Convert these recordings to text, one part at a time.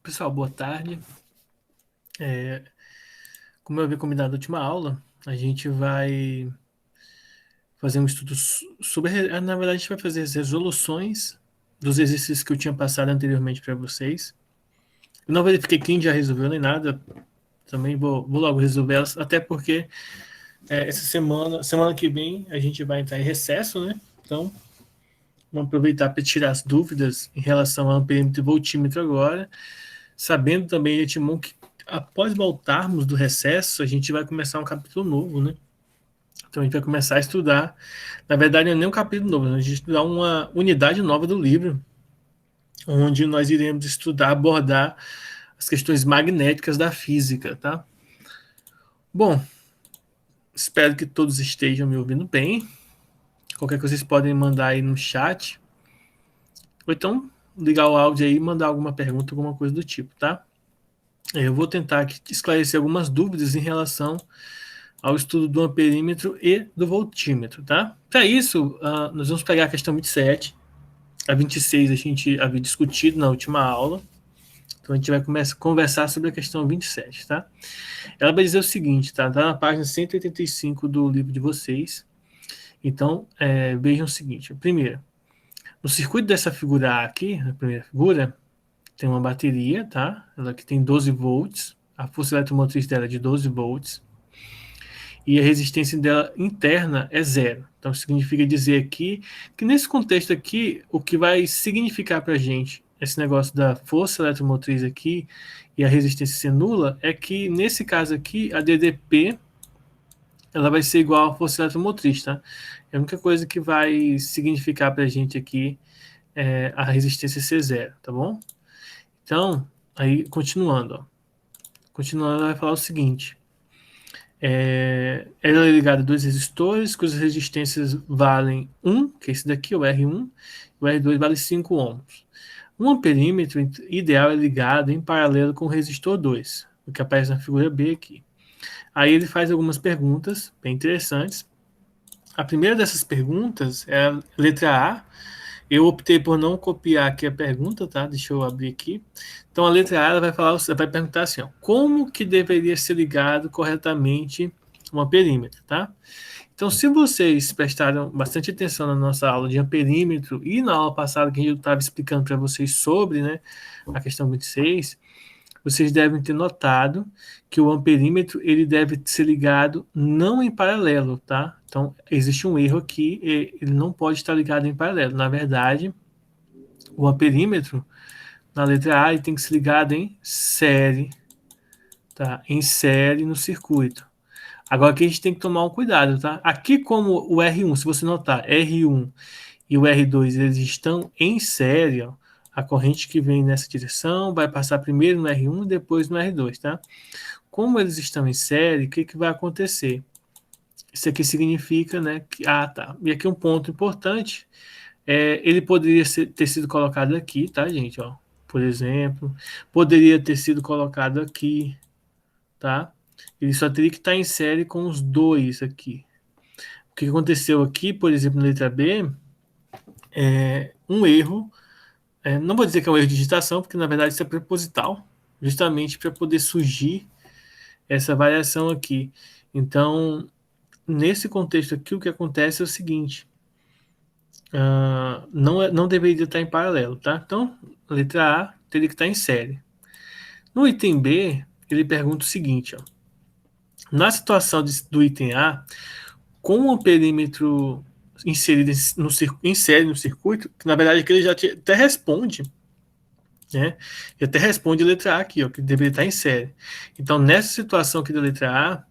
Pessoal, boa tarde. É, Como eu havia combinado na última aula, a gente vai fazer um estudo sobre. Na verdade, a gente vai fazer as resoluções dos exercícios que eu tinha passado anteriormente para vocês. Eu não verifiquei quem já resolveu nem nada, também vou logo resolver elas, até porque essa semana que vem, a gente vai entrar em recesso, né? Então, vamos aproveitar para tirar as dúvidas em relação ao amperímetro e voltímetro agora, sabendo também, Timon, que após voltarmos do recesso, a gente vai começar um capítulo novo, né? Então a gente vai começar a estudar. Na verdade, não é nem um capítulo novo, né? A gente vai estudar uma unidade nova do livro, onde nós iremos estudar, abordar as questões magnéticas da física, tá? Bom, espero que todos estejam me ouvindo bem. Qualquer coisa vocês podem mandar aí no chat. Ou então ligar o áudio aí e mandar alguma pergunta, alguma coisa do tipo, tá? Eu vou tentar aqui esclarecer algumas dúvidas em relação ao estudo do amperímetro e do voltímetro, tá? Para isso, nós vamos pegar a questão 27. A 26 a gente havia discutido na última aula. Então a gente vai começar a conversar sobre a questão 27, tá? Ela vai dizer o seguinte, tá? Tá na página 185 do livro de vocês. Então, vejam o seguinte. Primeiro, no circuito dessa figura A aqui, na primeira figura, tem uma bateria, tá? Ela aqui tem 12 volts. A força eletromotriz dela é de 12 volts. E a resistência dela interna é zero. Então, significa dizer aqui que nesse contexto aqui, o que vai significar para a gente esse negócio da força eletromotriz aqui e a resistência ser nula é que nesse caso aqui, a DDP ela vai ser igual à força eletromotriz, tá? É a única coisa que vai significar para a gente aqui a resistência ser zero, tá bom? Então, aí continuando, ó. Continuando, vai falar o seguinte. Ela é ligada a dois resistores, cujas resistências valem 1, que é esse daqui, o R1, e o R2 vale 5 ohms. Um amperímetro ideal é ligado em paralelo com o resistor 2, o que aparece na figura B aqui. Aí ele faz algumas perguntas bem interessantes. A primeira dessas perguntas é a letra A. Eu optei por não copiar aqui a pergunta, tá? Deixa eu abrir aqui. Então a letra A ela vai perguntar assim, ó, como que deveria ser ligado corretamente um amperímetro, tá? Então, se vocês prestaram bastante atenção na nossa aula de amperímetro e na aula passada que eu estava explicando para vocês sobre, né, a questão 26, vocês devem ter notado que o amperímetro ele deve ser ligado não em paralelo, tá? Então, existe um erro aqui, ele não pode estar ligado em paralelo. Na verdade, o amperímetro, na letra A, ele tem que ser ligado em série, tá? Em série no circuito. Agora aqui a gente tem que tomar um cuidado, tá? Aqui como o R1, se você notar, R1 e o R2 eles estão em série, ó, a corrente que vem nessa direção vai passar primeiro no R1 e depois no R2, tá? Como eles estão em série, o que, que vai acontecer? Isso aqui significa, né, que, tá. E aqui um ponto importante, ele poderia ter sido colocado aqui, tá, gente, ó, por exemplo, poderia ter sido colocado aqui, tá? Ele só teria que estar em série com os dois aqui. O que aconteceu aqui, por exemplo, na letra B, é um erro. Não vou dizer que é um erro de digitação, porque na verdade isso é proposital, justamente para poder surgir essa variação aqui. Então, nesse contexto aqui, o que acontece é o seguinte: não deveria estar em paralelo, tá? Então, a letra A teria que estar em série. No item B, ele pergunta o seguinte: ó, na situação do item A, com o perímetro inserido em série no circuito, que na verdade que ele já até responde, né? E até responde a letra A aqui, ó, que deveria estar em série. Então, nessa situação aqui da letra A,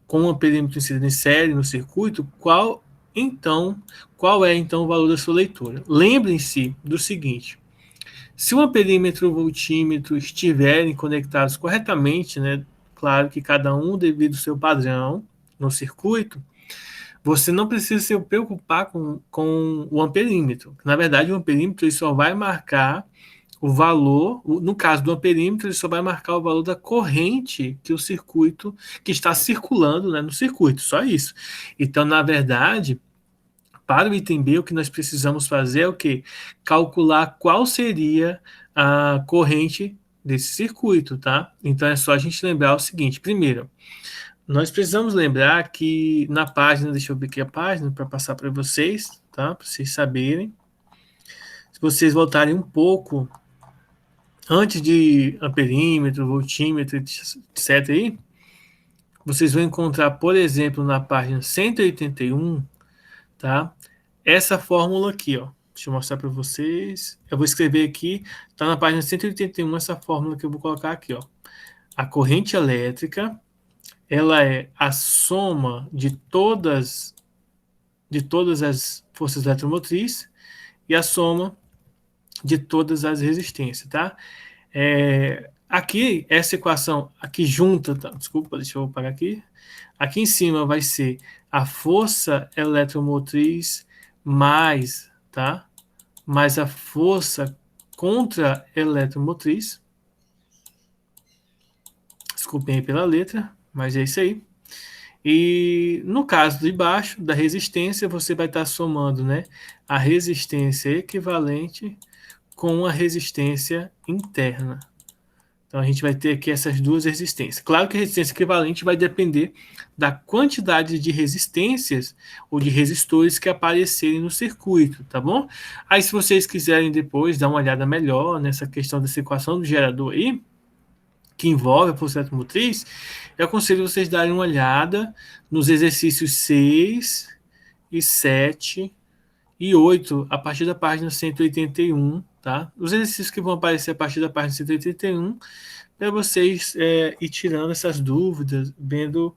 com o perímetro inserido em série no circuito, qual é então o valor da sua leitura? Lembrem-se do seguinte: se o amperímetro e o voltímetro estiverem conectados corretamente, né, claro que cada um devido ao seu padrão no circuito, você não precisa se preocupar com o amperímetro. Na verdade, o amperímetro ele só vai marcar o valor, no caso do amperímetro, ele só vai marcar o valor da corrente que o circuito, que está circulando, né, no circuito, só isso. Então, na verdade, para o item B, o que nós precisamos fazer é o quê? Calcular qual seria a corrente desse circuito, tá? Então é só a gente lembrar o seguinte: primeiro, nós precisamos lembrar que na página, deixa eu ver aqui a página para passar para vocês, tá? Para vocês saberem. Se vocês voltarem um pouco antes de amperímetro, voltímetro, etc. aí, vocês vão encontrar, por exemplo, na página 181, tá? Essa fórmula aqui, ó. Deixa eu mostrar para vocês. Eu vou escrever aqui, tá na página 181 essa fórmula que eu vou colocar aqui, ó. A corrente elétrica, ela é a soma de todas as forças eletromotrizes e a soma de todas as resistências, tá? Aqui, essa equação aqui junta, tá? Desculpa, deixa eu apagar aqui. Aqui em cima vai ser a força eletromotriz mais, tá? Mais a força contra eletromotriz. Desculpem aí pela letra, mas é isso aí. E no caso de baixo, da resistência, você vai estar somando, né, a resistência equivalente com a resistência interna. Então a gente vai ter aqui essas duas resistências. Claro que a resistência equivalente vai depender da quantidade de resistências ou de resistores que aparecerem no circuito, tá bom? Aí se vocês quiserem depois dar uma olhada melhor nessa questão dessa equação do gerador aí, que envolve a força eletromotriz, eu aconselho vocês darem uma olhada nos exercícios 6 e 7 e 8, a partir da página 181, tá? Os exercícios que vão aparecer a partir da página 181, para vocês ir tirando essas dúvidas, vendo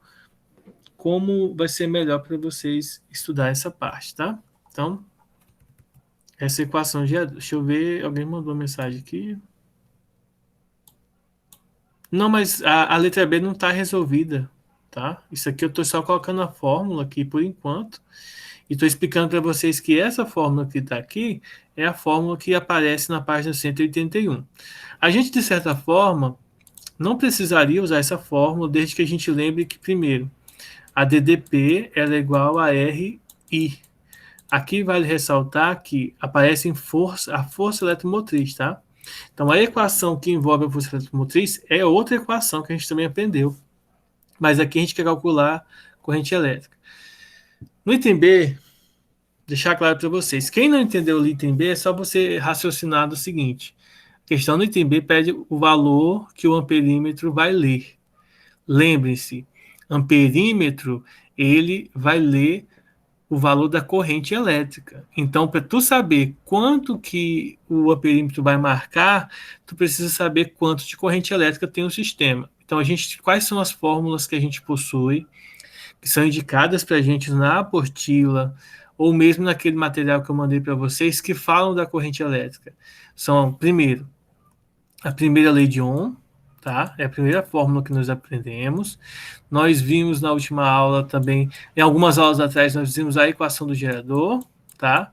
como vai ser melhor para vocês estudar essa parte, tá? Então, essa equação de... Deixa eu ver, alguém mandou uma mensagem aqui. Não, mas a letra B não está resolvida, tá? Isso aqui eu estou só colocando a fórmula aqui por enquanto. E estou explicando para vocês que essa fórmula que está aqui é a fórmula que aparece na página 181. A gente, de certa forma, não precisaria usar essa fórmula desde que a gente lembre que, primeiro, a DDP ela é igual a RI. Aqui vale ressaltar que aparece a força eletromotriz, tá? Então, a equação que envolve a força eletromotriz é outra equação que a gente também aprendeu. Mas aqui a gente quer calcular corrente elétrica. No item B, deixar claro para vocês, quem não entendeu o item B, é só você raciocinar do seguinte. A questão do item B pede o valor que o amperímetro vai ler. Lembrem-se, amperímetro, ele vai ler o valor da corrente elétrica. Então, para tu saber quanto que o amperímetro vai marcar, tu precisa saber quanto de corrente elétrica tem o sistema. Então, quais são as fórmulas que a gente possui, que são indicadas para a gente na apostila, ou mesmo naquele material que eu mandei para vocês, que falam da corrente elétrica. São, primeiro, a primeira lei de Ohm, tá? É a primeira fórmula que nós aprendemos. Nós vimos na última aula também, em algumas aulas atrás, nós vimos a equação do gerador, tá?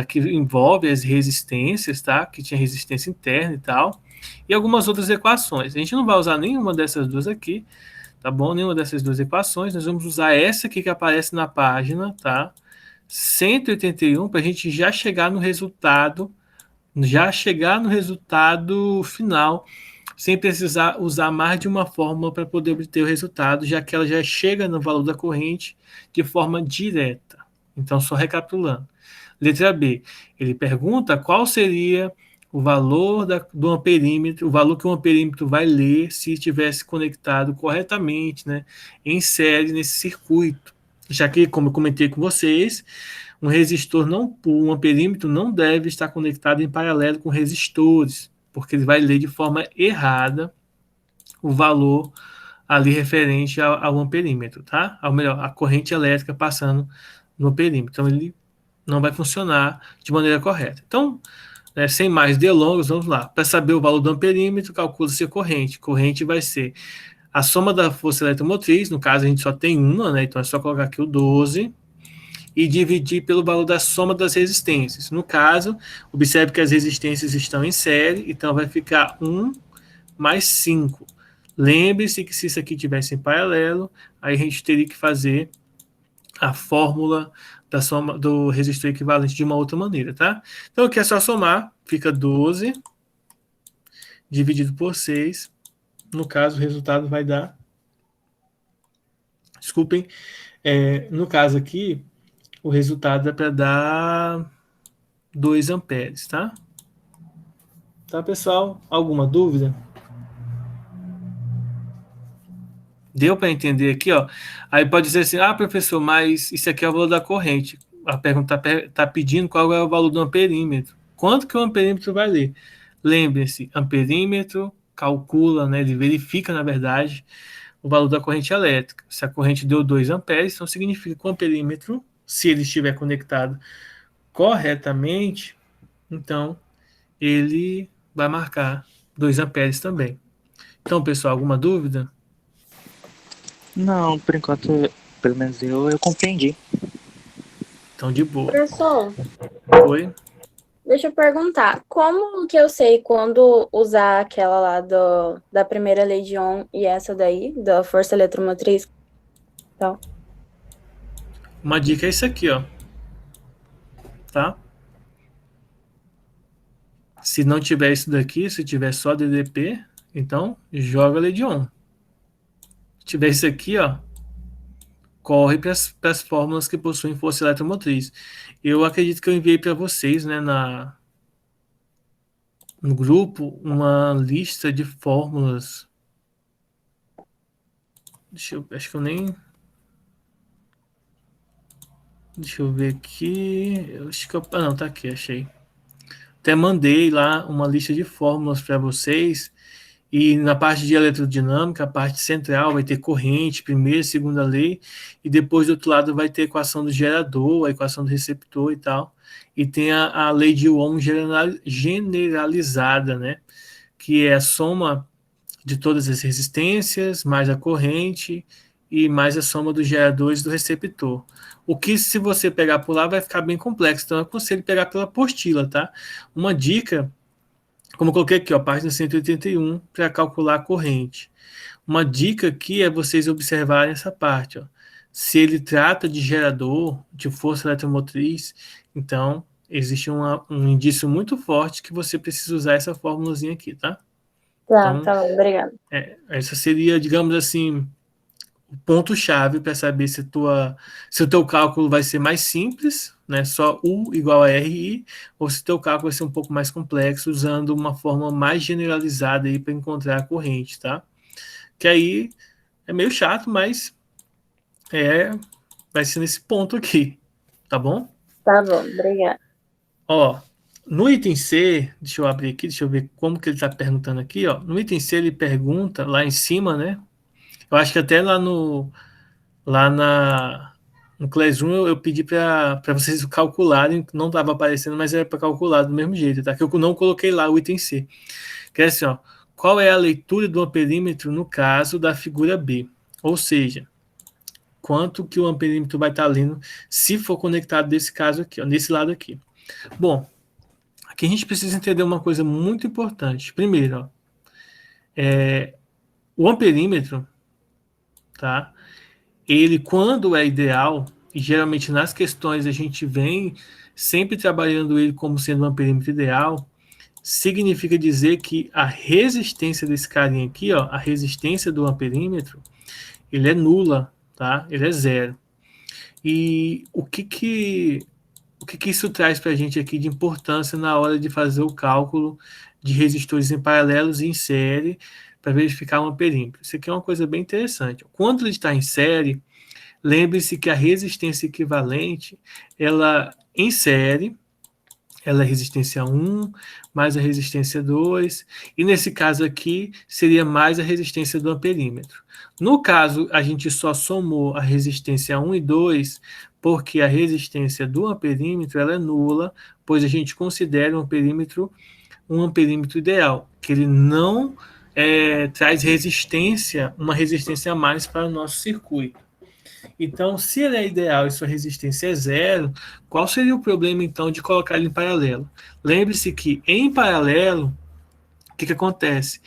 Que envolve as resistências, tá? Que tinha resistência interna e tal. E algumas outras equações. A gente não vai usar nenhuma dessas duas aqui, tá bom? Nenhuma dessas duas equações. Nós vamos usar essa aqui que aparece na página, tá? 181, para a gente já chegar no resultado final, sem precisar usar mais de uma fórmula para poder obter o resultado, já que ela já chega no valor da corrente de forma direta. Então, só recapitulando. Letra B, ele pergunta qual seria o valor do amperímetro, o valor que o amperímetro vai ler se estivesse conectado corretamente, né, em série nesse circuito. Já que, como eu comentei com vocês, um amperímetro não deve estar conectado em paralelo com resistores, porque ele vai ler de forma errada o valor ali referente ao amperímetro, tá? Ou melhor, a corrente elétrica passando no amperímetro. Então, ele não vai funcionar de maneira correta. Então, sem mais delongas, vamos lá. Para saber o valor do amperímetro, calcula-se a corrente. Corrente vai ser a soma da força eletromotriz, no caso a gente só tem uma, né? Então é só colocar aqui o 12 e dividir pelo valor da soma das resistências. No caso, observe que as resistências estão em série, então vai ficar 1 mais 5. Lembre-se que se isso aqui tivesse em paralelo, aí a gente teria que fazer a fórmula da soma do resistor equivalente de uma outra maneira, tá? Então aqui é só somar, fica 12 dividido por 6. No caso, o resultado vai dar... Desculpem, no caso aqui, o resultado é para dar 2 amperes, tá? Tá, pessoal? Alguma dúvida? Deu para entender aqui, ó? Aí pode dizer assim, professor, mas isso aqui é o valor da corrente. A pergunta está pedindo qual é o valor do amperímetro. Quanto que o amperímetro vai ler? Lembre-se, amperímetro calcula, né? Ele verifica, na verdade, o valor da corrente elétrica. Se a corrente deu 2 amperes, então significa que o amperímetro, se ele estiver conectado corretamente, então ele vai marcar 2 amperes também. Então, pessoal, alguma dúvida? Não, por enquanto, pelo menos eu compreendi. Então, de boa. Professor, Oi? deixa eu perguntar, como que eu sei quando usar aquela lá da primeira lei de Ohm e essa daí, da força eletromotriz? Então, Uma dica é isso aqui, ó. Tá? Se não tiver isso daqui, se tiver só DDP, então joga Legion. Se tiver isso aqui, ó, corre para as fórmulas que possuem força eletromotriz. Eu acredito que eu enviei para vocês, né, no grupo, uma lista de fórmulas. Acho que eu nem... Deixa eu ver aqui. Acho que não, tá aqui, achei. Até mandei lá uma lista de fórmulas para vocês. E na parte de eletrodinâmica, a parte central vai ter corrente, primeira e segunda lei, e depois do outro lado vai ter a equação do gerador, a equação do receptor e tal. E tem a lei de Ohm generalizada, né? Que é a soma de todas as resistências, mais a corrente e mais a soma dos geradores do receptor. O que, se você pegar por lá, vai ficar bem complexo. Então, eu aconselho pegar pela apostila, tá? Uma dica, como eu coloquei aqui, ó, página 181, para calcular a corrente. Uma dica aqui é vocês observarem essa parte, ó. Se ele trata de gerador, de força eletromotriz, então existe um indício muito forte que você precisa usar essa fórmulazinha aqui, tá? tá, Então, tá bom, obrigada. essa seria, digamos assim, o ponto-chave para saber se o teu cálculo vai ser mais simples, né, só U igual a RI, ou se o teu cálculo vai ser um pouco mais complexo, usando uma forma mais generalizada aí para encontrar a corrente, tá? Que aí é meio chato, mas vai ser nesse ponto aqui, tá bom? Tá bom, obrigada. Ó, no item C, deixa eu abrir aqui, deixa eu ver como que ele está perguntando aqui, ó. No item C ele pergunta lá em cima, né? Eu acho que até lá no Classroom eu pedi para vocês calcularem, não estava aparecendo, mas era para calcular do mesmo jeito, tá? Que eu não coloquei lá o item C. Que é assim, ó, qual é a leitura do amperímetro no caso da figura B? Ou seja, quanto que o amperímetro vai estar lendo se for conectado desse caso aqui, ó, nesse lado aqui. Bom, aqui a gente precisa entender uma coisa muito importante. Primeiro, ó, o amperímetro, tá? Ele, quando é ideal, e geralmente nas questões a gente vem sempre trabalhando ele como sendo um amperímetro ideal, significa dizer que a resistência desse carinha aqui, ó, a resistência do amperímetro, ele é nula, tá? Ele é zero. E o que isso traz para a gente aqui de importância na hora de fazer o cálculo de resistores em paralelos e em série para verificar um amperímetro? Isso aqui é uma coisa bem interessante. Quando ele está em série, lembre-se que a resistência equivalente, ela em série, ela é resistência 1 mais a resistência 2, e nesse caso aqui seria mais a resistência do amperímetro. No caso, a gente só somou a resistência 1 e 2, porque a resistência do amperímetro ela é nula, pois a gente considera um amperímetro ideal, que ele não traz resistência, uma resistência a mais para o nosso circuito. Então, se ele é ideal e sua resistência é zero, qual seria o problema, então, de colocar ele em paralelo? Lembre-se que, em paralelo, o que acontece?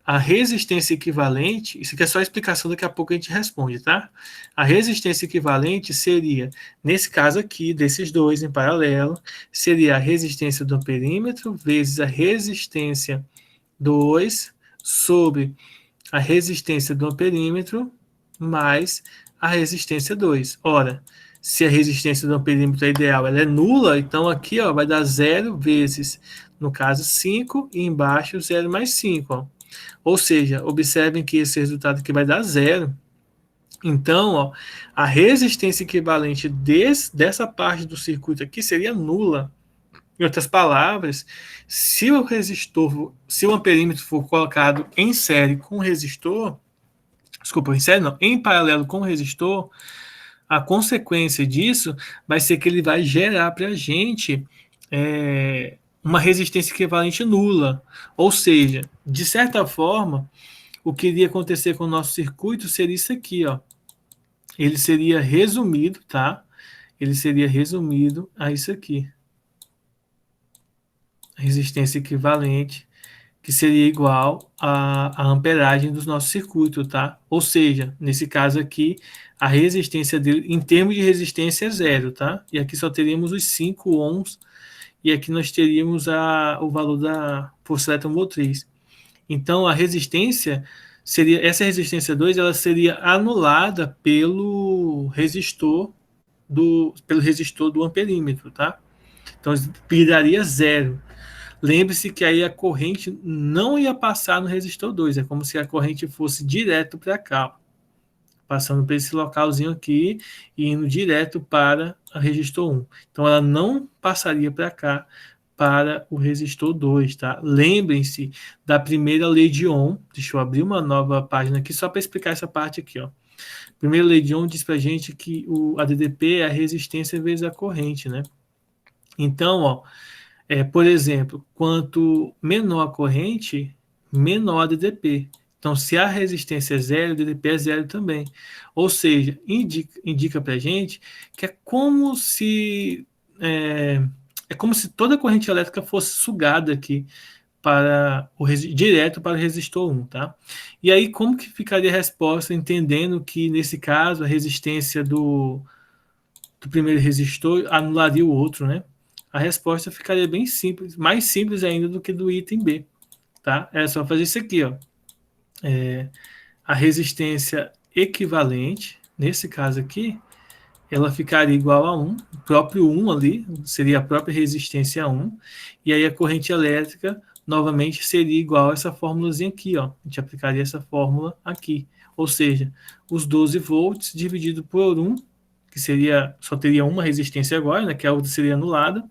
A resistência equivalente, isso aqui é só a explicação, daqui a pouco a gente responde, tá? A resistência equivalente seria, nesse caso aqui, desses dois em paralelo, seria a resistência do amperímetro vezes a resistência 2 sobre a resistência do amperímetro mais a resistência 2. Ora, se a resistência do amperímetro ideal ela é nula, então aqui ó, vai dar 0 vezes, no caso, 5, e embaixo 0 mais 5. Ó. Ou seja, observem que esse resultado aqui vai dar 0. Então, ó, a resistência equivalente dessa parte do circuito aqui seria nula. Em outras palavras, se o amperímetro for colocado em série com o resistor, desculpa, em série não, em paralelo com o resistor, a consequência disso vai ser que ele vai gerar para a gente uma resistência equivalente nula. Ou seja, de certa forma, o que iria acontecer com o nosso circuito seria isso aqui, ó. Ele seria resumido, tá? Ele seria resumido a isso aqui. A resistência equivalente, que seria igual à amperagem do nosso circuito, tá? Ou seja, nesse caso aqui, a resistência dele, em termos de resistência, é 0, tá? E aqui só teríamos os 5 ohms, e aqui nós teríamos o valor da força eletromotriz. Então, a resistência seria, essa resistência 2, ela seria anulada pelo resistor do amperímetro, tá? Então, viraria 0. Lembre-se que aí a corrente não ia passar no resistor 2, é como se a corrente fosse direto para cá, passando por esse localzinho aqui e indo direto para o resistor 1. Então ela não passaria para cá, para o resistor 2, tá? Lembrem-se da primeira lei de Ohm. Deixa eu abrir uma nova página aqui só para explicar essa parte aqui, ó. A primeira lei de Ohm diz para a gente que a DDP é a resistência vezes a corrente, né? Então, ó, por exemplo, quanto menor a corrente, menor a DDP. Então, se a resistência é 0, o DDP é 0 também. Ou seja, indica para a gente que é como se toda a corrente elétrica fosse sugada aqui direto para o resistor 1, tá? E aí, como que ficaria a resposta, entendendo que, nesse caso, a resistência do primeiro resistor anularia o outro, né? A resposta ficaria bem simples, mais simples ainda do que do item B, tá? É só fazer isso aqui, ó. A resistência equivalente, nesse caso aqui, ela ficaria igual a 1, o próprio 1 ali, seria a própria resistência a 1, e aí a corrente elétrica, novamente, seria igual a essa fórmulazinha aqui, ó. A gente aplicaria essa fórmula aqui, ou seja, os 12 volts dividido por 1, que só teria uma resistência agora, né, que a outra seria anulada,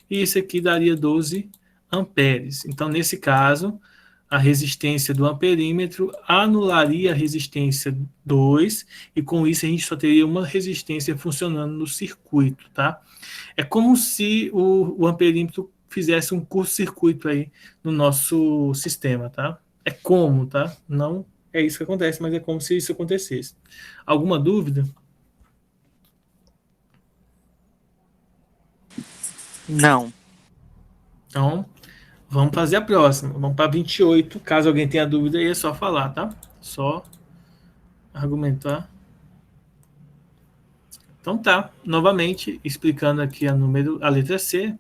e isso aqui daria 12 amperes. Então, nesse caso, a resistência do amperímetro anularia a resistência 2, e com isso a gente só teria uma resistência funcionando no circuito, tá? É como se o amperímetro fizesse um curto-circuito aí no nosso sistema, tá? É como, tá? Não é isso que acontece, mas é como se isso acontecesse. Alguma dúvida? Não. Então, vamos fazer a próxima. Vamos para 28. Caso alguém tenha dúvida, aí é só falar, tá? Só argumentar. Então tá, novamente explicando aqui a letra C.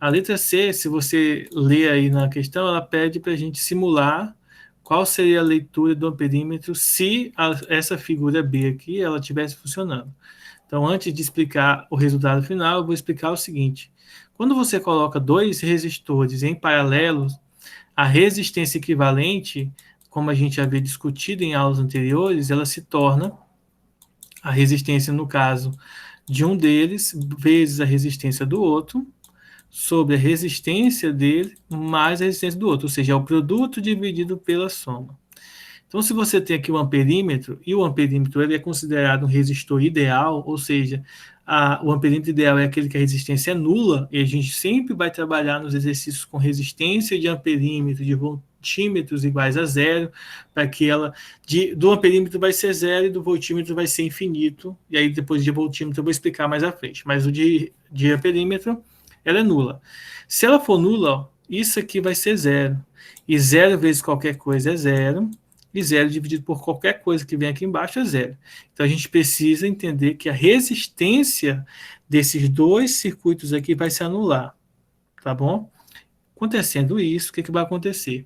A letra C, se você ler aí na questão, ela pede para a gente simular qual seria a leitura do amperímetro se essa figura B aqui ela estivesse funcionando. Então, antes de explicar o resultado final, eu vou explicar o seguinte. Quando você coloca dois resistores em paralelo, a resistência equivalente, como a gente havia discutido em aulas anteriores, ela se torna a resistência, no caso, de um deles, vezes a resistência do outro, sobre a resistência dele, mais a resistência do outro, ou seja, é o produto dividido pela soma. Então, se você tem aqui o amperímetro, e o amperímetro ele é considerado um resistor ideal, ou seja, o amperímetro ideal é aquele que a resistência é nula, e a gente sempre vai trabalhar nos exercícios com resistência de amperímetro, de voltímetros iguais a 0, para que do amperímetro vai ser 0 e do voltímetro vai ser infinito, e aí depois de voltímetro eu vou explicar mais à frente, mas o de amperímetro, ela é nula. Se ela for nula, ó, isso aqui vai ser 0, e 0 vezes qualquer coisa é 0, e 0 dividido por qualquer coisa que vem aqui embaixo é 0. Então, a gente precisa entender que a resistência desses dois circuitos aqui vai se anular, tá bom? Acontecendo isso, o que vai acontecer?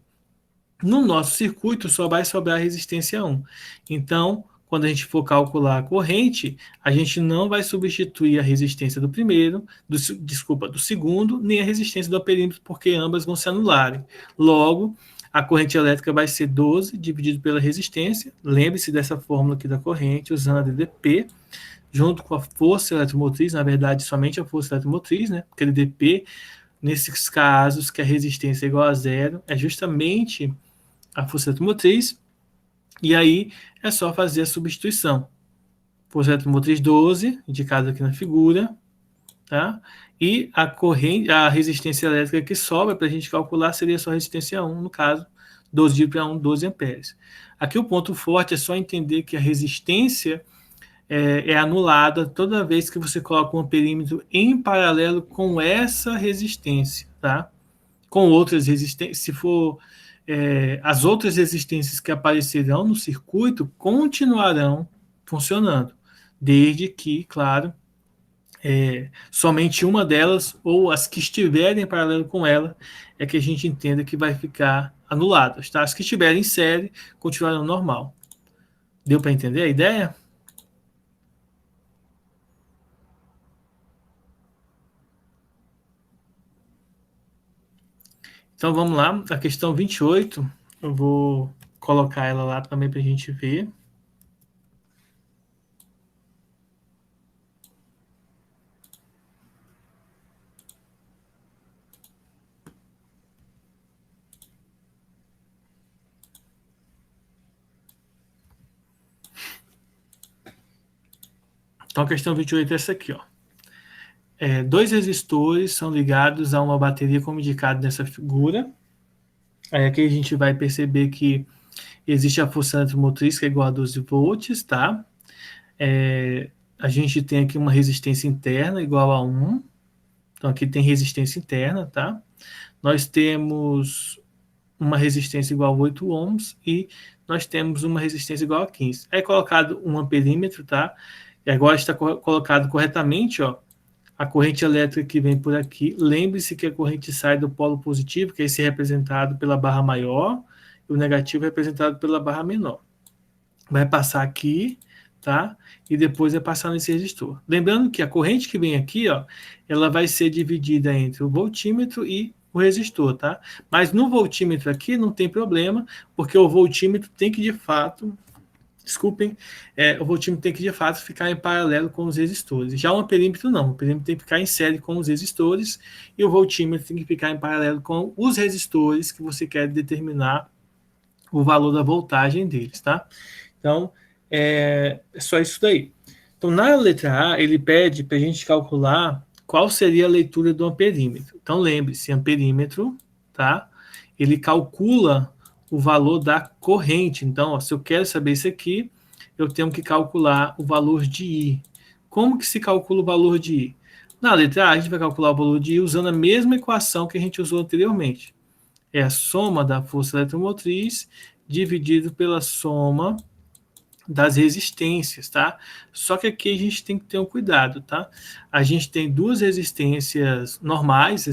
No nosso circuito só vai sobrar a resistência 1. Então, quando a gente for calcular a corrente, a gente não vai substituir a resistência do primeiro, do segundo, nem a resistência do perímetro, porque ambas vão se anularem. Logo, a corrente elétrica vai ser 12 dividido pela resistência. Lembre-se dessa fórmula aqui da corrente, usando a DDP, junto com a força eletromotriz, na verdade, somente a força eletromotriz, né? Porque a DDP, nesses casos que a resistência é igual a zero, é justamente a força eletromotriz, e aí é só fazer a substituição. Força eletromotriz 12, indicado aqui na figura, tá? E a corrente, a resistência elétrica que sobra para a gente calcular seria só a resistência 1, no caso, 12 para 1, 12 amperes. Aqui o ponto forte é só entender que a resistência é anulada toda vez que você coloca um perímetro em paralelo com essa resistência, tá? Com outras resistências, se for as outras resistências que aparecerão no circuito continuarão funcionando, desde que, claro, somente uma delas, ou as que estiverem em paralelo com ela, é que a gente entenda que vai ficar anuladas, tá? As que estiverem em série continuarão normal. Deu para entender a ideia? Então vamos lá, a questão 28, eu vou colocar ela lá também para a gente ver. Então a questão 28 é essa aqui, ó. Dois resistores são ligados a uma bateria como indicado nessa figura. Aí aqui a gente vai perceber que existe a força eletromotriz que é igual a 12 volts, tá? A gente tem aqui uma resistência interna igual a 1. Então aqui tem resistência interna, tá? Nós temos uma resistência igual a 8 ohms e nós temos uma resistência igual a 15. Aí é colocado um amperímetro, tá? E agora está colocado corretamente, ó, a corrente elétrica que vem por aqui. Lembre-se que a corrente sai do polo positivo, que é esse representado pela barra maior, e o negativo representado pela barra menor. Vai passar aqui, tá? E depois vai passar nesse resistor. Lembrando que a corrente que vem aqui, ó, ela vai ser dividida entre o voltímetro e o resistor, tá? Mas no voltímetro aqui não tem problema, porque o voltímetro tem que de fato, o voltímetro tem que de fato ficar em paralelo com os resistores. Já o amperímetro não, o amperímetro tem que ficar em série com os resistores e o voltímetro tem que ficar em paralelo com os resistores que você quer determinar o valor da voltagem deles, tá? Então, é só isso daí. Então, na letra A, ele pede para a gente calcular qual seria a leitura do amperímetro. Então, lembre-se, amperímetro, tá? Ele calcula o valor da corrente. Então, ó, se eu quero saber isso aqui, eu tenho que calcular o valor de I. Como que se calcula o valor de I? Na letra A, a gente vai calcular o valor de I usando a mesma equação que a gente usou anteriormente. É a soma da força eletromotriz dividido pela soma das resistências, tá? Só que aqui a gente tem que ter um cuidado, tá? A gente tem duas resistências normais,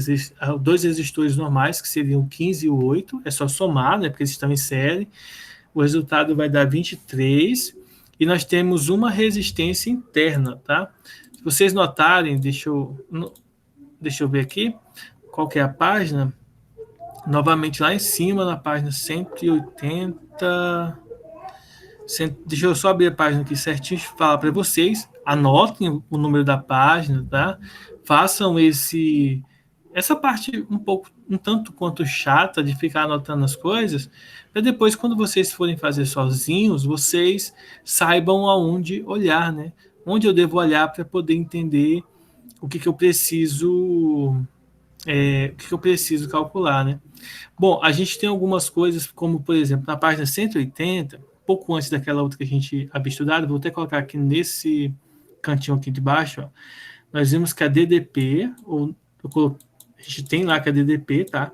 dois resistores normais, que seriam 15 e 8, é só somar, né? Porque eles estão em série. O resultado vai dar 23, e nós temos uma resistência interna, tá? Se vocês notarem, deixa eu ver aqui, qual que é a página? Novamente lá em cima, na página 180. Deixa eu só abrir a página aqui certinho e falar para vocês. Anotem o número da página, tá? Façam essa parte um tanto quanto chata de ficar anotando as coisas, para depois, quando vocês forem fazer sozinhos, vocês saibam aonde olhar, né? Onde eu devo olhar para poder entender o que eu preciso calcular, né? Bom, a gente tem algumas coisas, como, por exemplo, na página 180, pouco antes daquela outra que a gente havia estudado, vou até colocar aqui nesse cantinho aqui de baixo, ó, nós vimos que a DDP, a gente tem lá que a DDP, tá?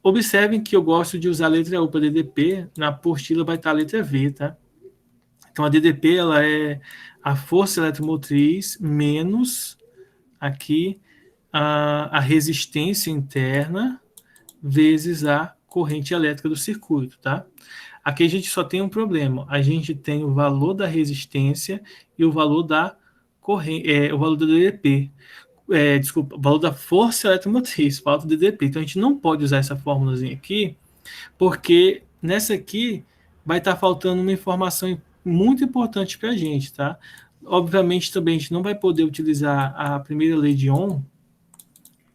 Observem que eu gosto de usar a letra U para DDP, na apostila vai estar a letra V, tá? Então, a DDP, ela é a força eletromotriz menos aqui a resistência interna vezes a corrente elétrica do circuito, tá? Aqui a gente só tem um problema. A gente tem o valor da resistência e o valor da corrente, o valor do DDP. Desculpa, o valor da força eletromotriz, falta do DDP. Então a gente não pode usar essa fórmulazinha aqui, porque nessa aqui vai estar faltando uma informação muito importante para a gente, tá? Obviamente também a gente não vai poder utilizar a primeira lei de Ohm,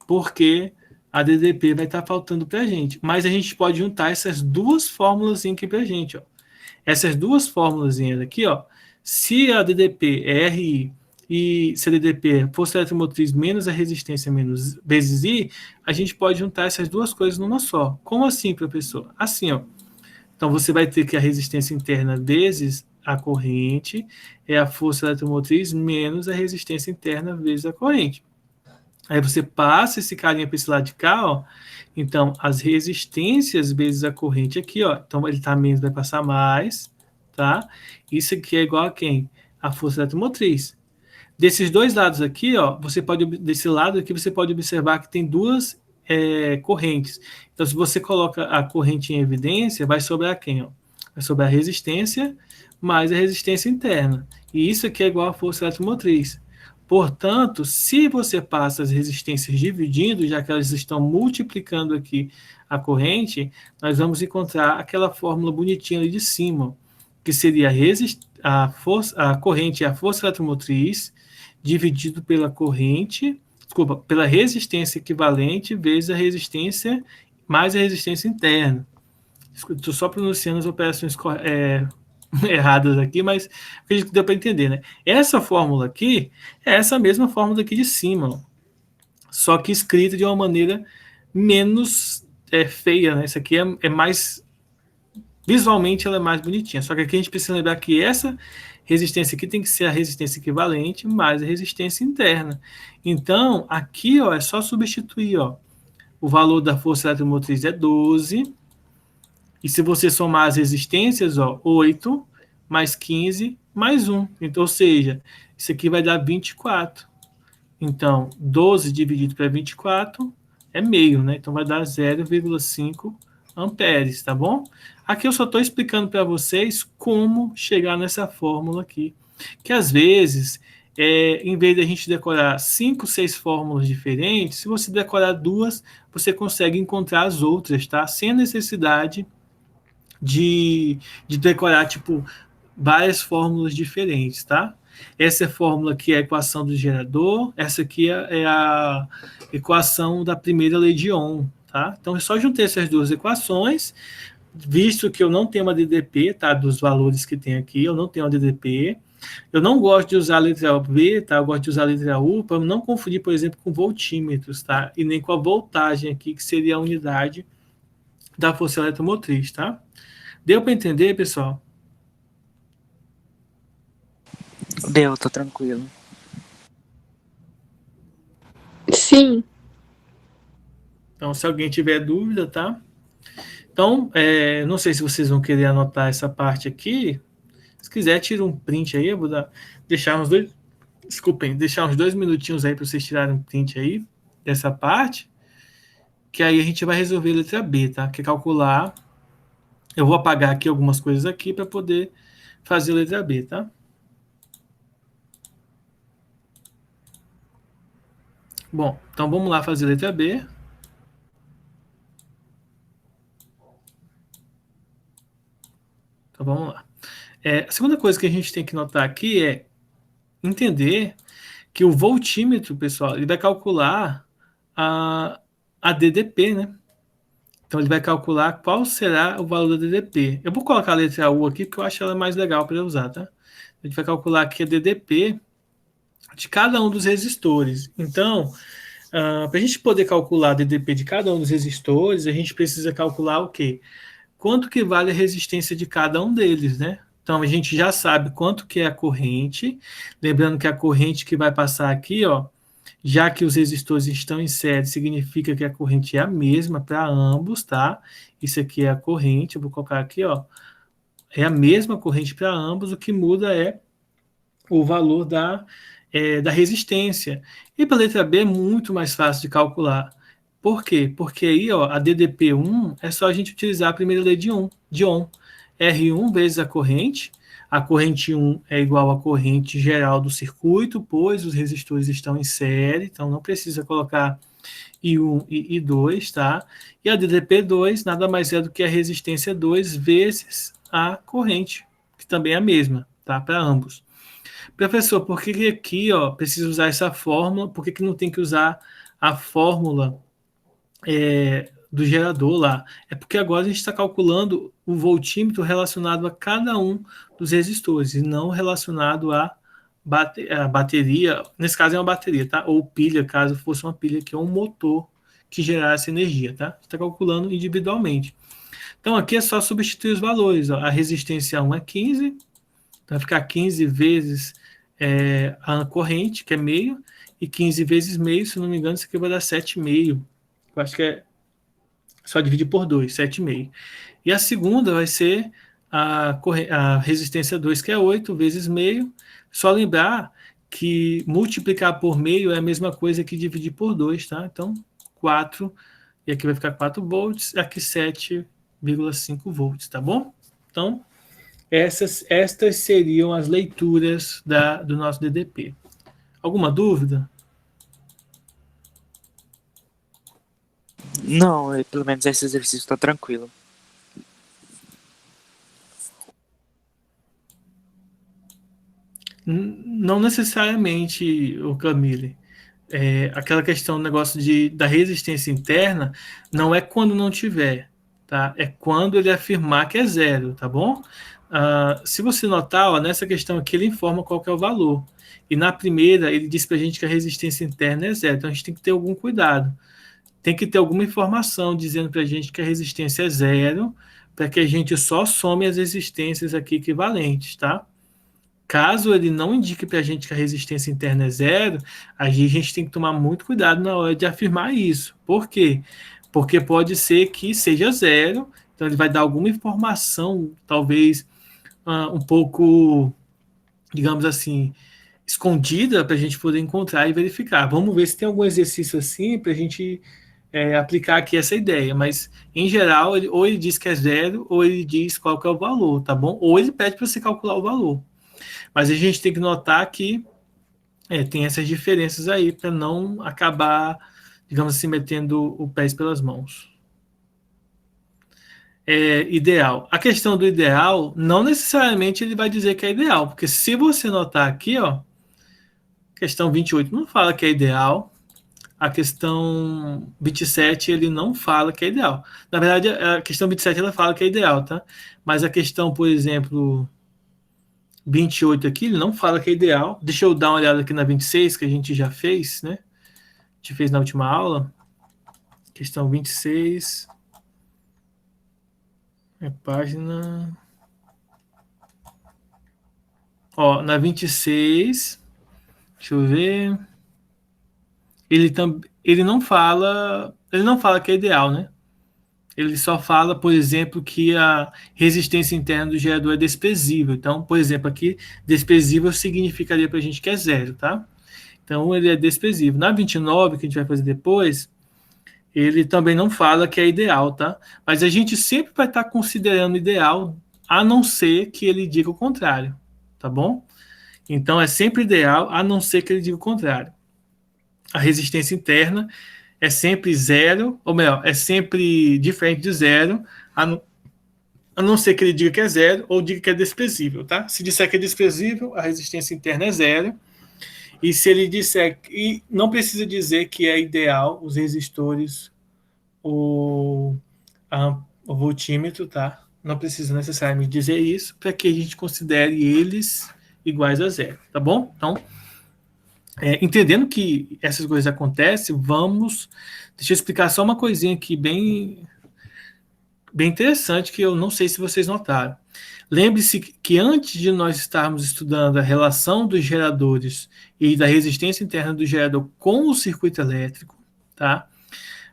porque a DDP vai estar faltando para a gente. Mas a gente pode juntar essas duas fórmulas aqui para a gente, ó. Essas duas fórmulas aqui, ó. Se a DDP é RI e se a DDP é força eletromotriz menos a resistência menos vezes I, a gente pode juntar essas duas coisas numa só. Como assim, professor? Assim, ó. Então você vai ter que a resistência interna vezes a corrente é a força eletromotriz menos a resistência interna vezes a corrente. Aí você passa esse carinha para esse lado de cá, ó. Então, as resistências vezes a corrente aqui, ó. Então, ele tá menos, vai passar mais, tá? Isso aqui é igual a quem? A força eletromotriz. Desses dois lados aqui, ó, desse lado aqui, você pode observar que tem duas correntes. Então, se você coloca a corrente em evidência, vai sobrar quem, ó? Vai sobrar a resistência mais a resistência interna. E isso aqui é igual a força eletromotriz. Portanto, se você passa as resistências dividindo, já que elas estão multiplicando aqui a corrente, nós vamos encontrar aquela fórmula bonitinha ali de cima, que seria a corrente é a força eletromotriz dividido pela corrente, desculpa, pela resistência equivalente vezes a resistência mais a resistência interna. Estou só pronunciando as operações erradas aqui, mas acredito que deu para entender, né? Essa fórmula aqui é essa mesma fórmula aqui de cima, ó, só que escrita de uma maneira menos feia, né? Essa aqui é mais visualmente ela é mais bonitinha, só que aqui a gente precisa lembrar que essa resistência aqui tem que ser a resistência equivalente mais a resistência interna. Então, aqui, ó, é só substituir, ó, o valor da força eletromotriz é 12. E se você somar as resistências, ó, 8 mais 15 mais 1. Então, ou seja, isso aqui vai dar 24. Então, 12 dividido para 24 é meio, né? Então, vai dar 0,5 amperes, tá bom? Aqui eu só estou explicando para vocês como chegar nessa fórmula aqui. Que às vezes, em vez de a gente decorar 5, 6 fórmulas diferentes, se você decorar duas, você consegue encontrar as outras, tá? Sem a necessidade de decorar, tipo, várias fórmulas diferentes, tá? Essa fórmula aqui é a equação do gerador, essa aqui é a equação da primeira lei de Ohm, tá? Então, eu só juntei essas duas equações, visto que eu não tenho uma DDP, tá? Dos valores que tem aqui, eu não tenho uma DDP. Eu não gosto de usar a letra B, tá? Eu gosto de usar a letra U para não confundir, por exemplo, com voltímetros, tá? E nem com a voltagem aqui, que seria a unidade da força eletromotriz, tá? Deu para entender, pessoal? Deu, tô tranquilo. Sim. Então, se alguém tiver dúvida, tá? Então, não sei se vocês vão querer anotar essa parte aqui. Se quiser, tira um print aí. Eu vou deixar uns dois... Desculpem, deixar uns 2 minutinhos aí para vocês tirarem um print aí dessa parte. Que aí a gente vai resolver a letra B, tá? Que é calcular... Eu vou apagar aqui algumas coisas aqui para poder fazer a letra B, tá? Bom, então vamos lá fazer a letra B. Então vamos lá. A segunda coisa que a gente tem que notar aqui é entender que o voltímetro, pessoal, ele vai calcular a DDP, né? Então ele vai calcular qual será o valor da DDP. Eu vou colocar a letra U aqui porque eu acho ela mais legal para usar, tá? A gente vai calcular aqui a DDP de cada um dos resistores. Então, para a gente poder calcular a DDP de cada um dos resistores, a gente precisa calcular o quê? Quanto que vale a resistência de cada um deles, né? Então, a gente já sabe quanto que é a corrente. Lembrando que a corrente que vai passar aqui, ó, já que os resistores estão em série, significa que a corrente é a mesma para ambos, tá? Isso aqui é a corrente, eu vou colocar aqui, ó. É a mesma corrente para ambos, o que muda é o valor da resistência. E para a letra B é muito mais fácil de calcular. Por quê? Porque aí, ó, a DDP1 é só a gente utilizar a primeira lei de Ohm. R1 vezes a corrente 1 é igual à corrente geral do circuito, pois os resistores estão em série, então não precisa colocar I1 e I2, tá? E a DDP2 nada mais é do que a resistência 2 vezes a corrente, que também é a mesma, tá? Para ambos. Professor, por que aqui, ó, precisa usar essa fórmula? Por que não tem que usar a fórmula do gerador lá? É porque agora a gente está calculando o voltímetro relacionado a cada um dos resistores e não relacionado a bateria. Nesse caso é uma bateria, tá? Ou pilha, caso fosse uma pilha, que é um motor que gerasse energia, tá? Está calculando individualmente. Então aqui é só substituir os valores, ó. A resistência 1 é 15, vai ficar 15 vezes a corrente, que é meio, e 15 vezes meio, se não me engano, isso aqui vai dar 7,5. Eu acho que é só dividir por 2, 7,5. E a segunda vai ser a resistência 2, que é 8 vezes meio. Só lembrar que multiplicar por meio é a mesma coisa que dividir por 2, tá? Então, 4, e aqui vai ficar 4 volts, aqui 7,5 volts, tá bom? Então, estas seriam as leituras do nosso DDP. Alguma dúvida? Não, pelo menos esse exercício tá tranquilo. Não necessariamente, o Camille. Aquela questão do negócio da resistência interna não é quando não tiver, tá? É quando ele afirmar que é zero, tá bom? Se você notar, ó, nessa questão aqui ele informa qual que é o valor. E na primeira ele diz para a gente que a resistência interna é zero. Então a gente tem que ter algum cuidado. Tem que ter alguma informação dizendo para a gente que a resistência é zero, para que a gente só some as resistências aqui equivalentes, tá? Caso ele não indique para a gente que a resistência interna é zero, a gente tem que tomar muito cuidado na hora de afirmar isso. Por quê? Porque pode ser que seja zero, então ele vai dar alguma informação, talvez um pouco, digamos assim, escondida para a gente poder encontrar e verificar. Vamos ver se tem algum exercício assim para a gente aplicar aqui essa ideia, mas em geral, ou ele diz que é zero, ou ele diz qual que é o valor, tá bom? Ou ele pede para você calcular o valor. Mas a gente tem que notar que tem essas diferenças aí para não acabar, digamos assim, metendo o pés pelas mãos. Ideal. A questão do ideal, não necessariamente ele vai dizer que é ideal, porque se você notar aqui, ó, questão 28 não fala que é ideal, a questão 27 ele não fala que é ideal. Na verdade, a questão 27 ela fala que é ideal, tá? Mas a questão, por exemplo, 28 aqui, ele não fala que é ideal. Deixa eu dar uma olhada aqui na 26, que a gente já fez, né? A gente fez na última aula. Questão 26. Página... Ó, na 26... Deixa eu ver... Ele não fala que é ideal, né? Ele só fala, por exemplo, que a resistência interna do gerador é desprezível. Então, por exemplo, aqui, desprezível significaria para a gente que é zero, tá? Então, ele é desprezível. Na 29, que a gente vai fazer depois, ele também não fala que é ideal, tá? Mas a gente sempre vai estar considerando ideal, a não ser que ele diga o contrário, tá bom? Então, é sempre ideal, a não ser que ele diga o contrário. A resistência interna é sempre zero, ou melhor, é sempre diferente de zero, a não ser que ele diga que é zero ou diga que é desprezível, tá? Se disser que é desprezível, a resistência interna é zero. E se ele disser, e não precisa dizer que é ideal os resistores, o voltímetro, tá? Não precisa necessariamente dizer isso para que a gente considere eles iguais a zero, tá bom? Então, entendendo que essas coisas acontecem, deixa eu explicar só uma coisinha aqui bem interessante que eu não sei se vocês notaram. Lembre-se que antes de nós estarmos estudando a relação dos geradores e da resistência interna do gerador com o circuito elétrico, tá?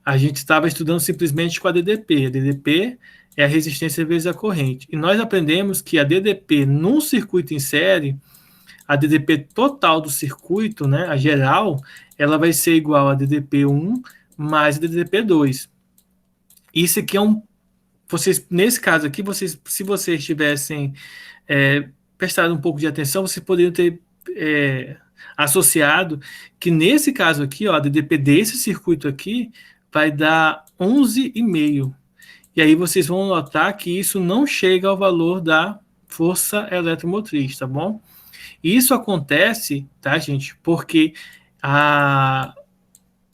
A gente estava estudando simplesmente com a DDP. A DDP é a resistência vezes a corrente. E nós aprendemos que a DDP num circuito em série, a DDP total do circuito, né, a geral, ela vai ser igual a DDP1 mais a DDP2. Isso aqui é vocês, nesse caso aqui, se vocês tivessem prestado um pouco de atenção, vocês poderiam ter associado que nesse caso aqui, ó, a DDP desse circuito aqui vai dar 11,5. E aí vocês vão notar que isso não chega ao valor da força eletromotriz, tá bom? Isso acontece, tá, gente, porque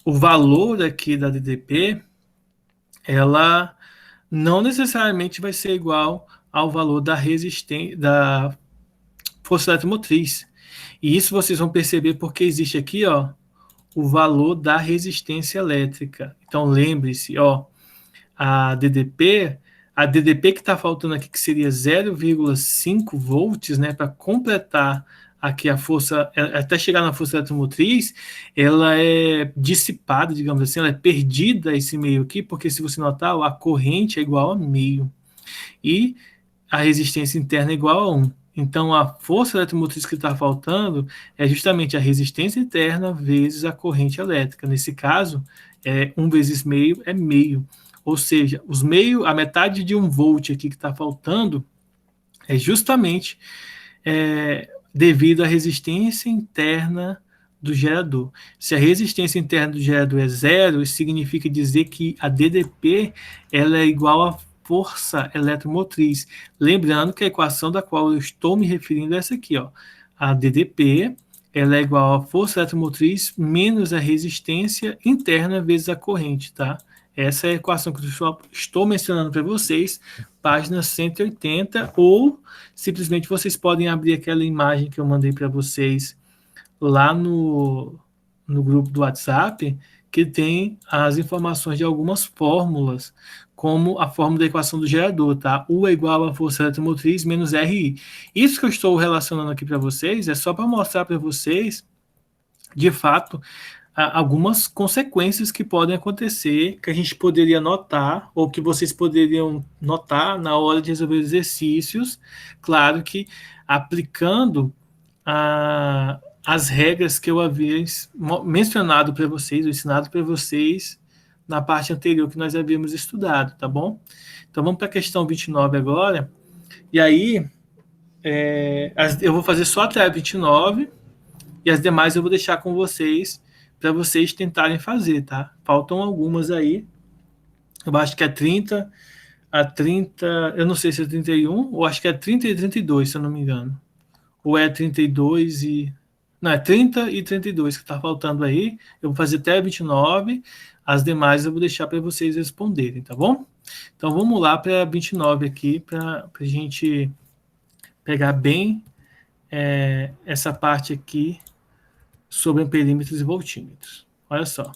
o valor aqui da DDP, ela não necessariamente vai ser igual ao valor da resistência, da força eletromotriz. E isso vocês vão perceber porque existe aqui, ó, o valor da resistência elétrica. Então lembre-se, ó, a DDP que está faltando aqui, que seria 0,5 volts, né, para completar aqui a força, até chegar na força eletromotriz, ela é dissipada, digamos assim, ela é perdida esse meio aqui, porque se você notar, a corrente é igual a meio. E a resistência interna é igual a 1. Então, a força eletromotriz que está faltando é justamente a resistência interna vezes a corrente elétrica. Nesse caso, 1 vezes meio é meio. Ou seja, a metade de 1 volt aqui que está faltando é justamente devido à resistência interna do gerador. Se a resistência interna do gerador é 0, isso significa dizer que a DDP ela é igual a força eletromotriz. Lembrando que a equação da qual eu estou me referindo é essa aqui, ó. A DDP ela é igual a força eletromotriz menos a resistência interna vezes a corrente, tá? Essa é a equação que eu estou mencionando para vocês, página 180, ou simplesmente vocês podem abrir aquela imagem que eu mandei para vocês lá no grupo do WhatsApp, que tem as informações de algumas fórmulas, como a fórmula da equação do gerador, tá? U é igual a força eletromotriz menos RI. Isso que eu estou relacionando aqui para vocês é só para mostrar para vocês, de fato, algumas consequências que podem acontecer, que a gente poderia notar, ou que vocês poderiam notar na hora de resolver exercícios, claro que aplicando as regras que eu havia mencionado para vocês, ou ensinado para vocês na parte anterior que nós havíamos estudado, tá bom? Então vamos para a questão 29 agora, e aí eu vou fazer só até a 29, e as demais eu vou deixar com vocês, para vocês tentarem fazer, tá? Faltam algumas aí, eu acho que é 30, eu não sei se é 31, ou acho que é 30 e 32, se eu não me engano. Ou é 32 e... Não, é 30 e 32 que está faltando aí. Eu vou fazer até 29, as demais eu vou deixar para vocês responderem, tá bom? Então vamos lá para 29 aqui, para a gente pegar bem essa parte aqui sobre amperímetros e voltímetros. Olha só.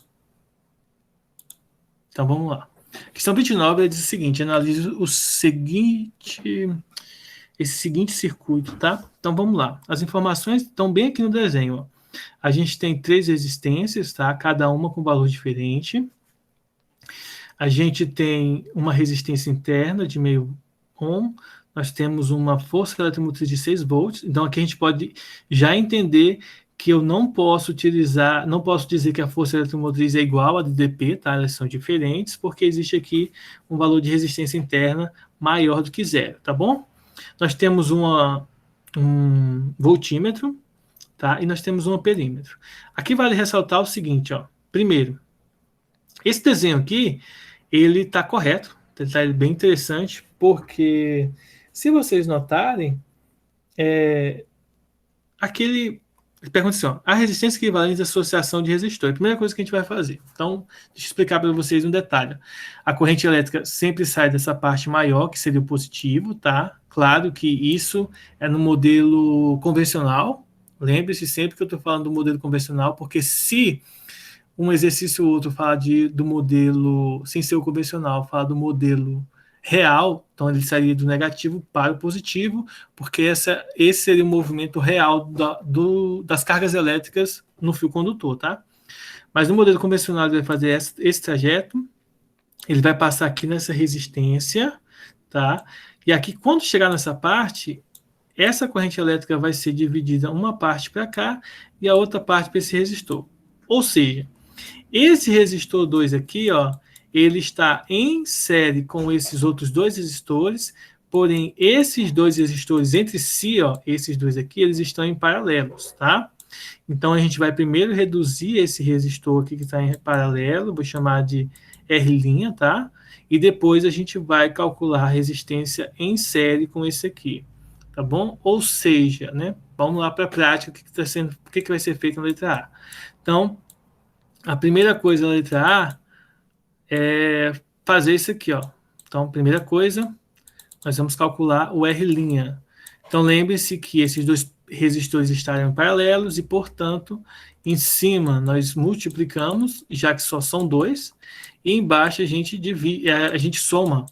Então vamos lá. Questão 29 diz o seguinte: analise esse seguinte circuito, tá? Então vamos lá. As informações estão bem aqui no desenho, ó. A gente tem 3 resistências, tá? Cada uma com valor diferente. A gente tem uma resistência interna de meio ohm. Nós temos uma força eletromotriz de 6 volts. Então aqui a gente pode já entender que eu não posso dizer que a força eletromotriz é igual a DDP, tá? Elas são diferentes, porque existe aqui um valor de resistência interna maior do que 0, tá bom? Nós temos um voltímetro, tá? E nós temos um amperímetro. Aqui vale ressaltar o seguinte, ó. Primeiro, esse desenho aqui, ele está correto, está bem interessante, porque se vocês notarem, pergunta assim, ó, a resistência equivalente à associação de resistores. Primeira coisa que a gente vai fazer. Então, deixa eu explicar para vocês um detalhe. A corrente elétrica sempre sai dessa parte maior, que seria o positivo, tá? Claro que isso é no modelo convencional. Lembre-se sempre que eu estou falando do modelo convencional, porque se um exercício ou outro falar do modelo, sem ser o convencional, falar do modelo real, então ele sairia do negativo para o positivo, porque esse seria o movimento real das cargas elétricas no fio condutor, tá? Mas no modelo convencional ele vai fazer esse trajeto, ele vai passar aqui nessa resistência, tá? E aqui, quando chegar nessa parte, essa corrente elétrica vai ser dividida uma parte para cá e a outra parte para esse resistor. Ou seja, Esse resistor 2 aqui, ó, ele está em série com esses outros dois resistores, porém, esses dois resistores entre si, ó, esses dois aqui, eles estão em paralelos, tá? Então, a gente vai primeiro reduzir esse resistor aqui que está em paralelo, vou chamar de R', tá? E depois a gente vai calcular a resistência em série com esse aqui, tá bom? Ou seja, né? Vamos lá para a prática, o que vai ser feito na letra A. Então, a primeira coisa na letra A é fazer isso aqui, ó. Então, primeira coisa, nós vamos calcular o R'. Então, lembre-se que esses dois resistores estarem paralelos e, portanto, em cima nós multiplicamos, já que só são dois, e embaixo a gente soma.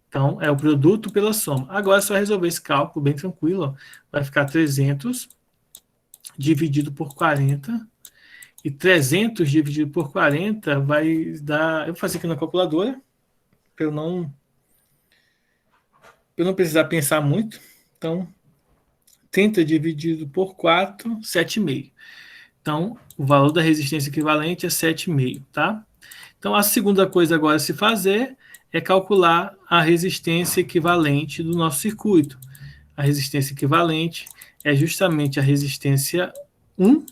Então, é o produto pela soma. Agora é só resolver esse cálculo bem tranquilo. Ó. Vai ficar 300 dividido por 40. E 300 dividido por 40 vai dar... Eu vou fazer aqui na calculadora, para eu não precisar pensar muito. Então, 30 dividido por 4, 7,5. Então, o valor da resistência equivalente é 7,5, tá? Então, a segunda coisa agora a se fazer é calcular a resistência equivalente do nosso circuito. A resistência equivalente é justamente a resistência 1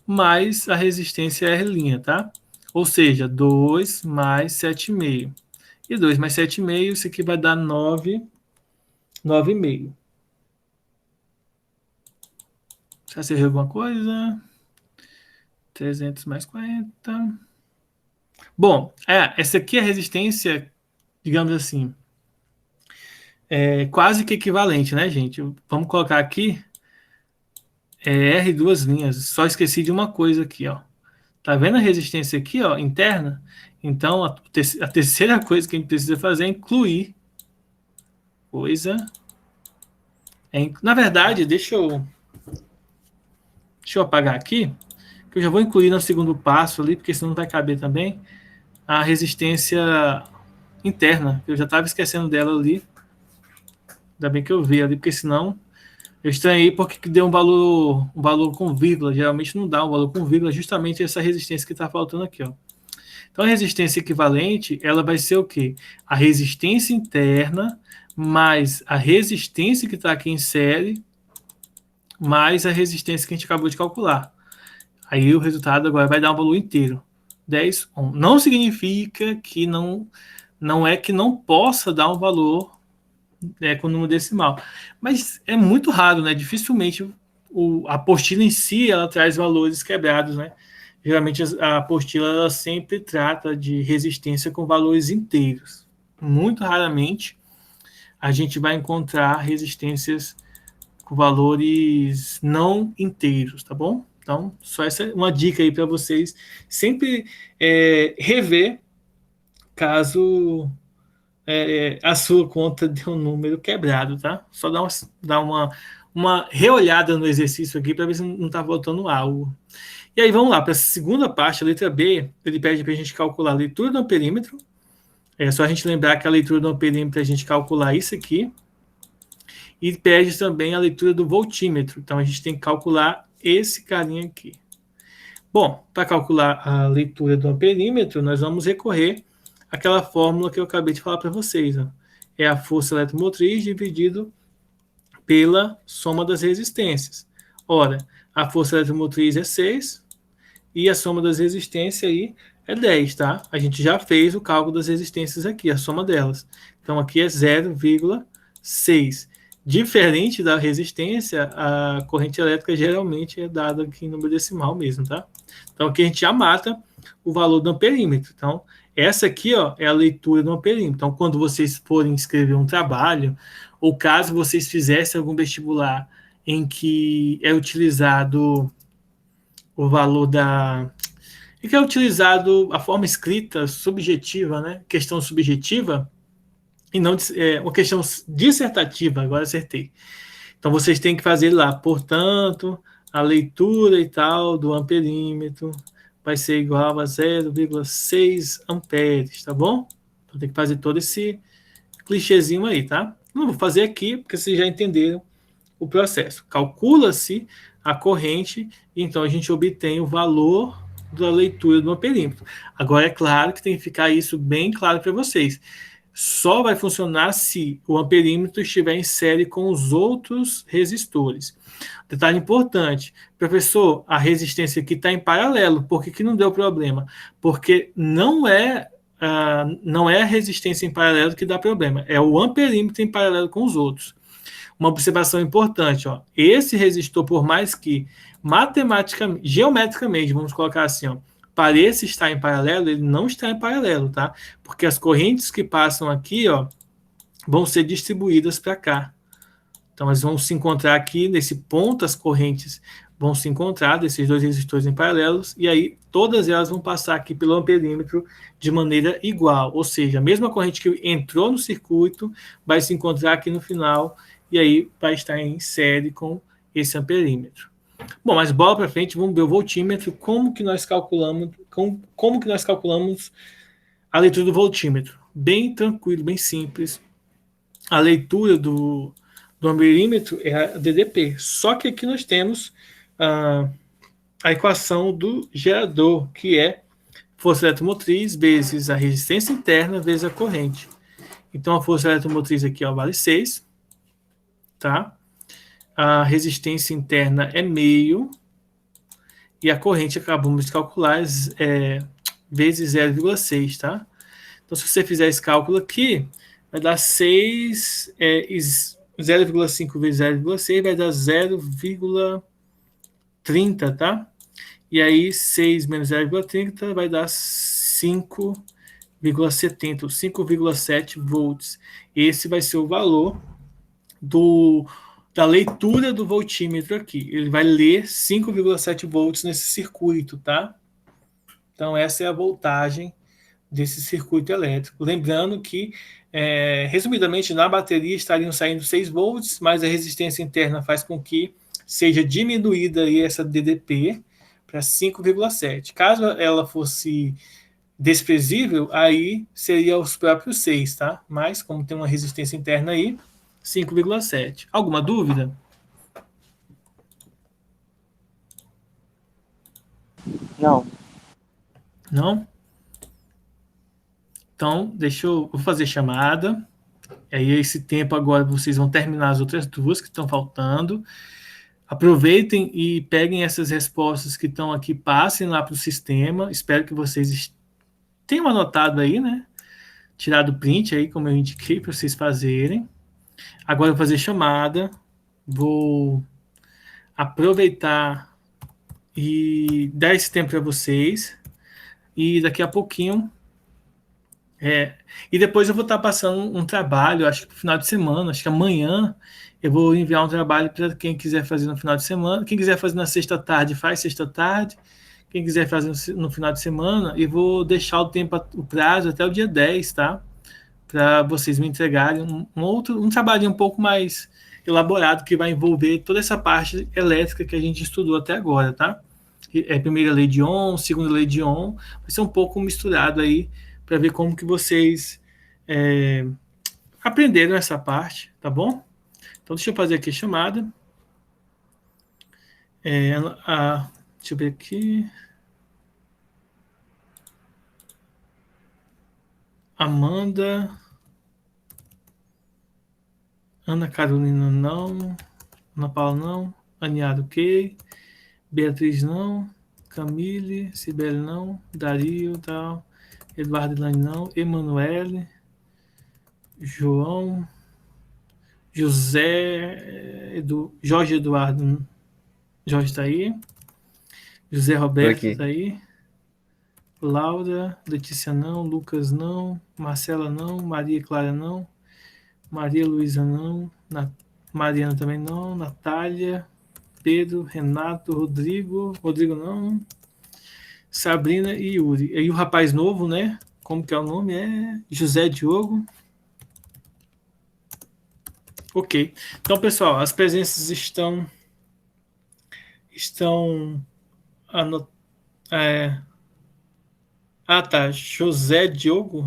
mais a resistência R', tá? Ou seja, 2 mais 7,5. E 2 mais 7,5, isso aqui vai dar 9,5. Já se viu alguma coisa? 300 mais 40. Bom, essa aqui é a resistência, digamos assim, quase que equivalente, né, gente? Vamos colocar aqui R duas linhas. Só esqueci de uma coisa aqui, ó. Tá vendo a resistência aqui, ó, interna? Então, a terceira coisa que a gente precisa fazer é incluir na verdade, deixa eu apagar aqui, que eu já vou incluir no segundo passo ali, porque senão não vai caber também, a resistência interna, que eu já estava esquecendo dela ali. Ainda bem que eu vi ali, porque senão eu estranhei porque deu um valor com vírgula. Geralmente não dá um valor com vírgula, justamente essa resistência que está faltando aqui, ó. Então, a resistência equivalente, ela vai ser o quê? A resistência interna mais a resistência que está aqui em série mais a resistência que a gente acabou de calcular. Aí o resultado agora vai dar um valor inteiro. 10 ohm. Não significa que não é que não possa dar um valor com número decimal. Mas é muito raro, né? Dificilmente a apostila em si ela traz valores quebrados, né? Geralmente a apostila ela sempre trata de resistência com valores inteiros. Muito raramente a gente vai encontrar resistências com valores não inteiros, tá bom? Então, só essa é uma dica aí para vocês sempre rever caso a sua conta dê um número quebrado, tá? Só dar uma reolhada no exercício aqui para ver se não está faltando algo. E aí vamos lá, para a segunda parte, a letra B, ele pede para a gente calcular a leitura do amperímetro. É só a gente lembrar que a leitura do amperímetro a gente calcular isso aqui. E pede também a leitura do voltímetro. Então a gente tem que calcular esse carinha aqui. Bom, para calcular a leitura do amperímetro, nós vamos recorrer àquela fórmula que eu acabei de falar para vocês. Ó. É a força eletromotriz dividido pela soma das resistências. Ora, a força eletromotriz é 6 e a soma das resistências aí é 10, tá? A gente já fez o cálculo das resistências aqui, a soma delas. Então, aqui é 0,6. Diferente da resistência, a corrente elétrica geralmente é dada aqui em número decimal mesmo, tá? Então, aqui a gente já mata o valor do amperímetro. Então, essa aqui, ó, é a leitura do amperímetro. Então, quando vocês forem escrever um trabalho, ou caso vocês fizessem algum vestibular em que é utilizado o valor em que é utilizado a forma escrita subjetiva, né? Questão subjetiva, e não uma questão dissertativa, agora acertei. Então, vocês têm que fazer lá, portanto, a leitura e tal do amperímetro vai ser igual a 0,6 amperes, tá bom? Então, tem que fazer todo esse clichêzinho aí, tá? Não vou fazer aqui, porque vocês já entenderam o processo. Calcula-se a corrente, e então a gente obtém o valor da leitura do amperímetro. Agora, é claro que tem que ficar isso bem claro para vocês. Só vai funcionar se o amperímetro estiver em série com os outros resistores. Detalhe importante, professor, a resistência aqui está em paralelo. Por que não deu problema? Porque não é a resistência em paralelo que dá problema, é o amperímetro em paralelo com os outros. Uma observação importante, ó, esse resistor, por mais que matematicamente, geometricamente, vamos colocar assim, ó, pareça estar em paralelo, ele não está em paralelo, tá? Porque as correntes que passam aqui, ó, vão ser distribuídas para cá. Então, elas vão se encontrar aqui, nesse ponto, as correntes vão se encontrar, desses dois resistores em paralelos, e aí todas elas vão passar aqui pelo amperímetro de maneira igual. Ou seja, a mesma corrente que entrou no circuito vai se encontrar aqui no final, e aí vai estar em série com esse amperímetro. Bom, mas bola para frente, vamos ver o voltímetro, como que nós calculamos a leitura do voltímetro. Bem tranquilo, bem simples. A leitura do amperímetro é a DDP. Só que aqui nós temos a equação do gerador, que é força eletromotriz vezes a resistência interna vezes a corrente. Então, a força eletromotriz aqui vale 6, tá? A resistência interna é meio, e a corrente acabamos de calcular vezes 0,6, tá? Então, se você fizer esse cálculo aqui, vai dar 6, 0,5 vezes 0,6 vai dar 0,30, tá? E aí, 6 menos 0,30 vai dar 5,70, 5,7 volts. Esse vai ser o valor da leitura do voltímetro aqui. Ele vai ler 5,7 volts nesse circuito, tá? Então, essa é a voltagem desse circuito elétrico. Lembrando que, resumidamente, na bateria estariam saindo 6 volts, mas a resistência interna faz com que seja diminuída aí essa DDP para 5,7. Caso ela fosse desprezível, aí seria os próprios 6, tá? Mas, como tem uma resistência interna aí, 5,7. Alguma dúvida? Não. Não? Então, vou fazer chamada. Aí, esse tempo agora, vocês vão terminar as outras duas que estão faltando. Aproveitem e peguem essas respostas que estão aqui, passem lá para o sistema. Espero que vocês tenham anotado aí, né? Tirado o print aí, como eu indiquei, para vocês fazerem. Agora eu vou fazer chamada. Vou aproveitar e dar esse tempo para vocês. E daqui a pouquinho... e depois eu vou estar passando um trabalho, acho que no final de semana, acho que amanhã eu vou enviar um trabalho para quem quiser fazer no final de semana. Quem quiser fazer na sexta-tarde, faz sexta-tarde. Quem quiser fazer no final de semana, e vou deixar o prazo até o dia 10, tá? Para vocês me entregarem um trabalho um pouco mais elaborado, que vai envolver toda essa parte elétrica que a gente estudou até agora, tá? Primeira lei de Ohm, segunda lei de Ohm, vai ser um pouco misturado aí, para ver como que vocês aprenderam essa parte, tá bom? Então, deixa eu fazer aqui a chamada. Deixa eu ver aqui. Amanda. Ana Carolina, não. Ana Paula, não. Aniado, ok. Beatriz, não. Camille, Sibeli, não. Dario, tal. Eduardo Ilane, não. Emanuele. João. José. Jorge Eduardo. Jorge está aí. José Roberto está aí. Laura. Letícia, não. Lucas, não. Marcela, não. Maria Clara, não. Maria Luísa, não. Mariana também não. Natália. Pedro, Renato, Rodrigo. Rodrigo, não. Sabrina e Yuri. E o rapaz novo, né? Como que é o nome? É José Diogo. Ok. Então, pessoal, as presenças estão tá. José Diogo.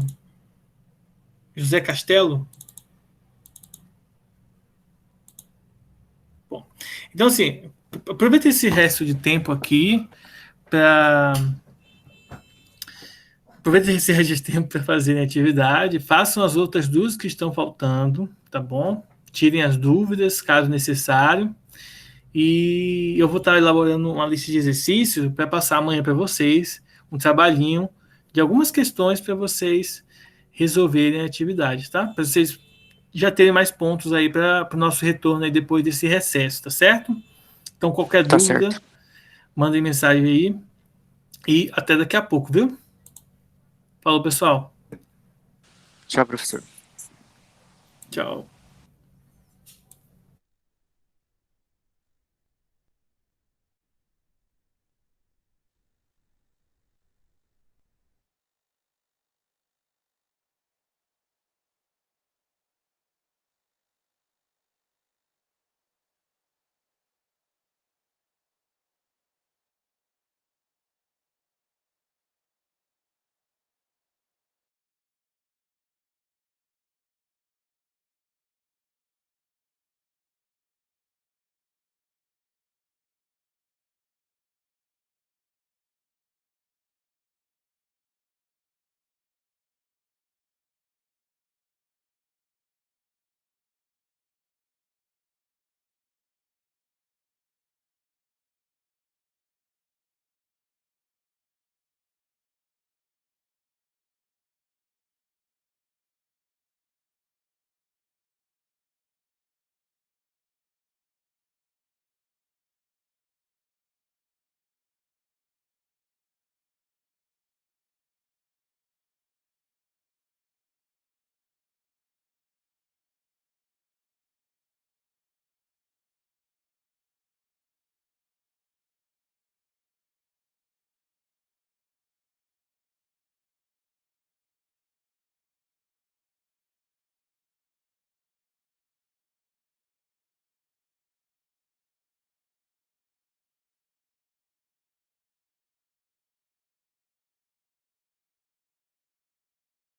José Castelo. Bom, então, assim, aproveita esse resto de tempo aqui para aproveitem esse resto de tempo para fazerem a atividade, façam as outras duas que estão faltando, tá bom? Tirem as dúvidas, caso necessário. E eu vou estar elaborando uma lista de exercícios para passar amanhã para vocês, um trabalhinho de algumas questões para vocês resolverem a atividade, tá? Para vocês já terem mais pontos aí para o nosso retorno aí depois desse recesso, tá certo? Então, qualquer Tá dúvida, certo. mandem mensagem aí e até daqui a pouco, viu? Falou, pessoal. Tchau, professor. Tchau.